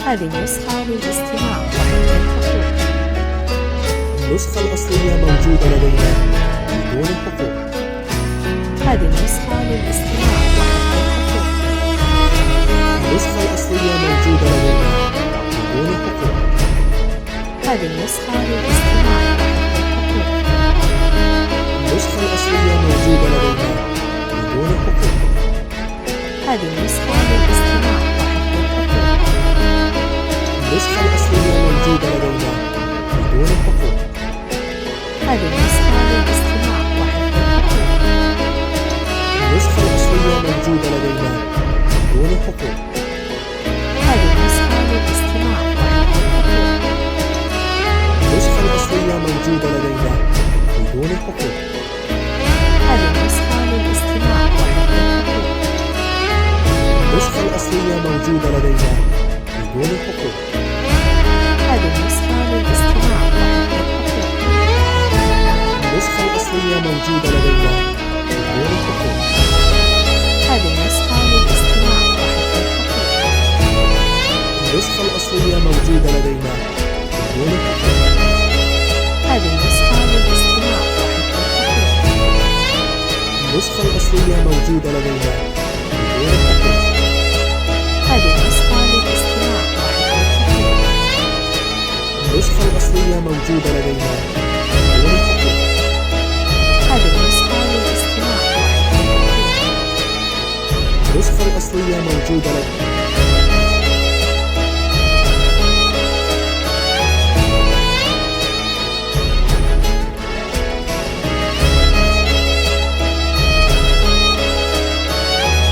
هذه نسخة للاستماع وحفظ الحقوق. النسخة الأصلية موجودة لدينا بدون حقوق. هذه نسخة للاستماع وحفظ الحقوق. النسخة الأصلية موجودة لدينا بدون حقوق. هذه نسخة للاستماع وحفظ الحقوق. النسخة الأصلية موجودة لدينا بدون حقوق. هذه نسخة للاستماع وحفظ الحقوق. النسخة الأصلية موجودة لدينا بدون حقوق. هذه نسخة للاستماع وحفظ الحقوق. النسخة الأصلية موجودة لدينا بدون حقوق. هذه نسخة للاستماع وحفظ الحقوق. النسخة الأصلية موجودة لدينا بدون حقوق. هذه نسخة للاستماع وحفظ الحقوق. النسخة الأصلية موجودة لدينا بدون حقوق. هذه نسخة للاستماع وحفظ الحقوق. النسخة الأصلية موجودة لدينا بدون حقوق. هذه نسخة للاستماع وحفظ الحقوق. النسخة الأصلية موجودة لدينا بدون حقوق. هذه نسخة للاستماع وحفظ الحقوق. النسخة الأصلية موجودة لدينا بدون حقوق. هذه نسخة للاستماع وحفظ الحقوق. النسخة الأصلية موجودة لدينا بدون حقوق.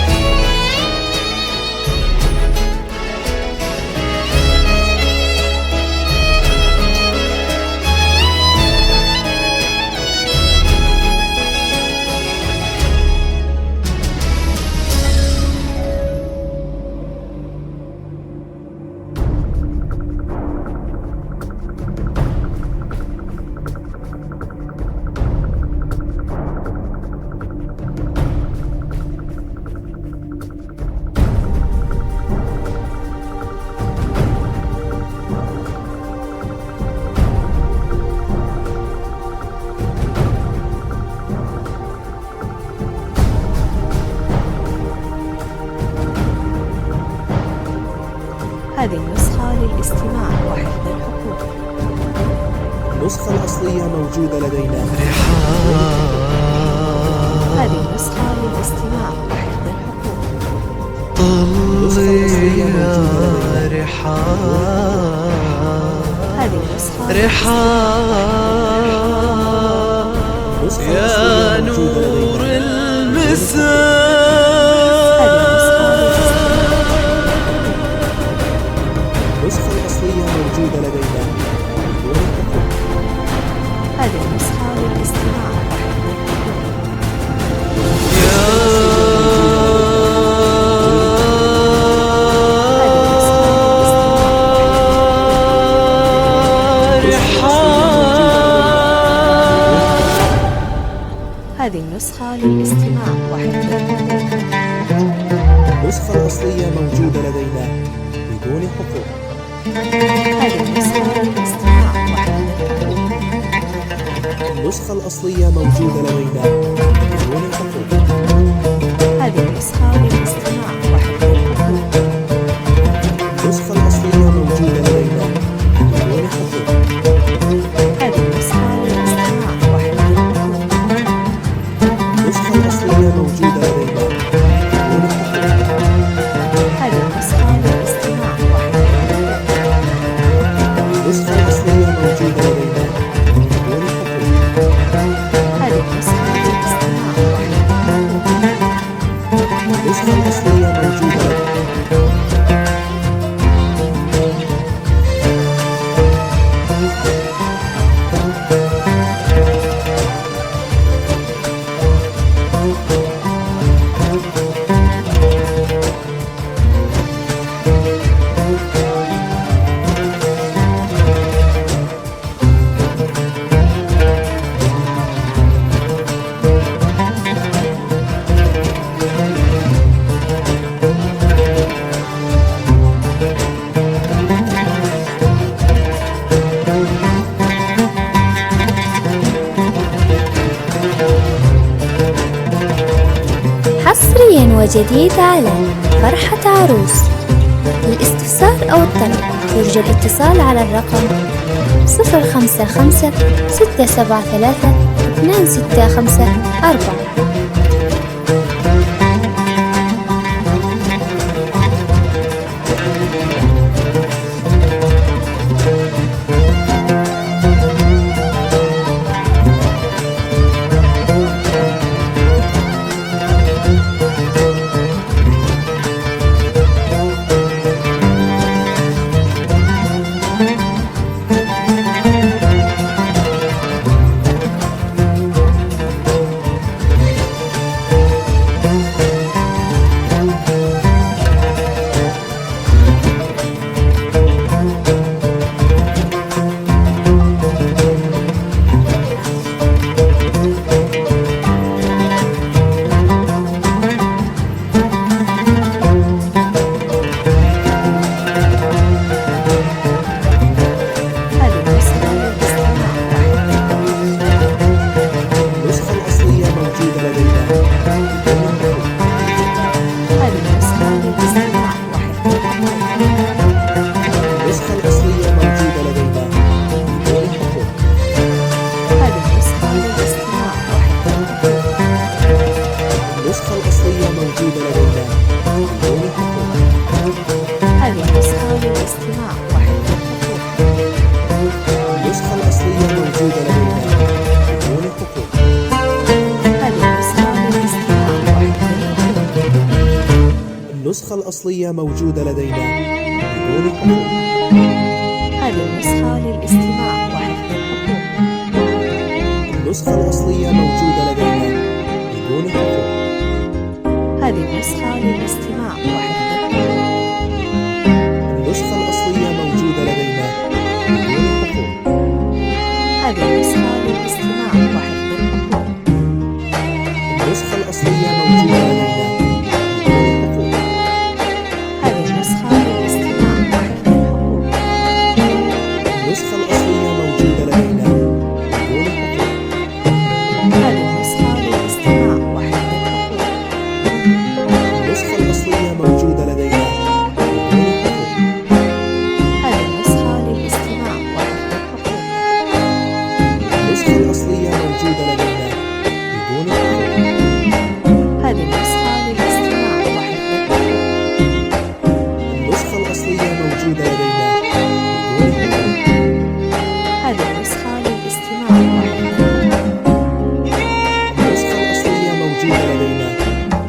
هذه نسخة للاستماع وحفظ الحقوق. النسخة الأصلية موجودة لدينا. هذه النسخة للاستماع وحفظ الحقوق. النسخة الأصلية موجودة لدينا. هذه النسخة للاستماع وحفظ الحقوق. طلي يا رحال. هذه النسخة رحال يا نور المساء. النسخة الأصلية موجودة لدينا بدون حقوق. هذه النسخة للاستماع وحفظ الحقوق. هذه النسخة للاستماع وحفظ الحقوق. النسخة الأصلية موجودة لدينا بدون حقوق. هذه النسخة للاستماع وحفظ الحقوق. النسخة الأصلية موجودة لدينا بدون حقوق. هذه النسخة للاستماع وحفظ الحقوق. النسخة الأصلية موجودة لدينا بدون حقوق. هذه النسخة للاستماع وحفظ الحقوق. النسخة الأصلية موجودة لدينا بدون حقوق. هذه النسخة للاستماع وحفظ الحقوق. النسخة الأصلية موجودة لدينا بدون حقوق. هذه النسخة للاستماع وحفظ الحقوق. النسخة الأصلية موجودة لدينا. وجديد على فرحة عروس. للاستفسار أو الطلب يرجى الاتصال على الرقم 055 673 2654. النسخة الأصلية موجودة لدينا بدون حقوق. هذه النسخة للاستماع وحفظ الحقوق. النسخة الأصلية موجودة لدينا بدون حقوق. هذه النسخة للاستماع وحفظ الحقوق. النسخة الأصلية موجودة لدينا بدون حقوق. هذه النسخة للاستماع وحفظ الحقوق. النسخة الأصلية موجودة لدينا بدون حقوق. هذه النسخة للاستماع وحفظ الحقوق. النسخة الأصلية موجودة لدينا بدون حقوق. هذه النسخة للاستماع وحفظ الحقوق. النسخة الأصلية موجودة لدينا بدون حقوق. هذه النسخة للاستماع وحفظ الحقوق. النسخة الأصلية موجودة لدينا بدون حقوق. هذه النسخة للاستماع وحفظ الحقوق. النسخة الأصلية موجودة لدينا بدون حقوق. هذه النسخة للاستماع وحفظ الحقوق. النسخة الأصلية موجودة لدينا بدون حقوق. هذه النسخة للاستماع وحفظ الحقوق. النسخة الأصلية موجودة لدينا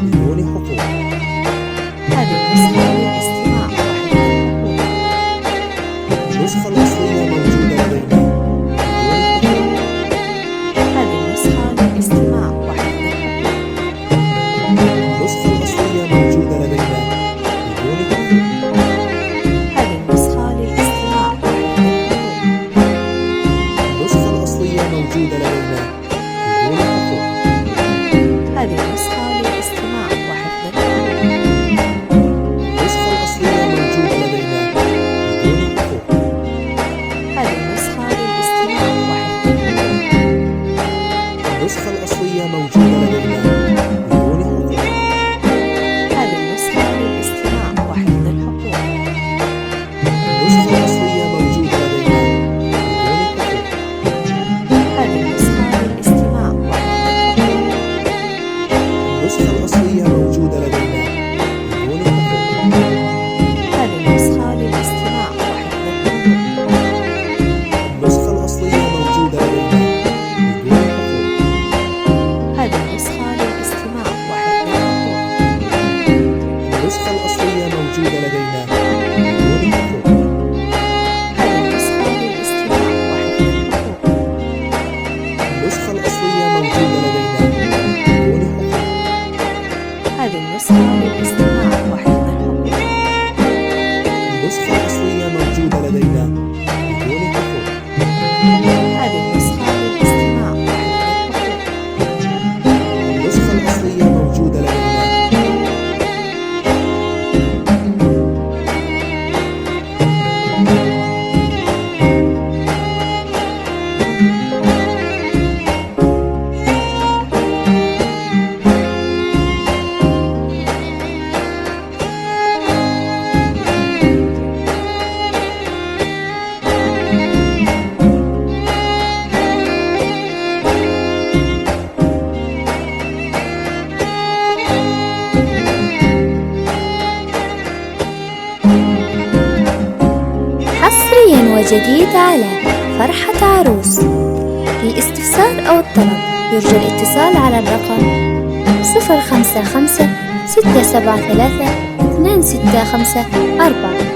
بدون حقوق. هذه النسخة للاستماع وحفظ الحقوق. النسخة الأصلية موجودة لدينا بدون حقوق. هذه النسخة للاستماع وحفظ الحقوق. النسخة الأصلية موجودة لدينا بدون حقوق. هذه النسخة للاستماع وحفظ الحقوق. النسخة الأصلية موجودة لدينا بدون حقوق. هذه النسخة للاستماع وحفظ الحقوق. النسخة الأصلية موجودة لدينا بدون حقوق. هذه النسخة للاستماع وحفظ الحقوق. النسخة الأصلية موجودة لدينا بدون حقوق. هذه النسخة للاستماع وحفظ الحقوق. جديد على فرحة عروس. للاستفسار أو الطلب يرجى الاتصال على الرقم 055 673 265 4.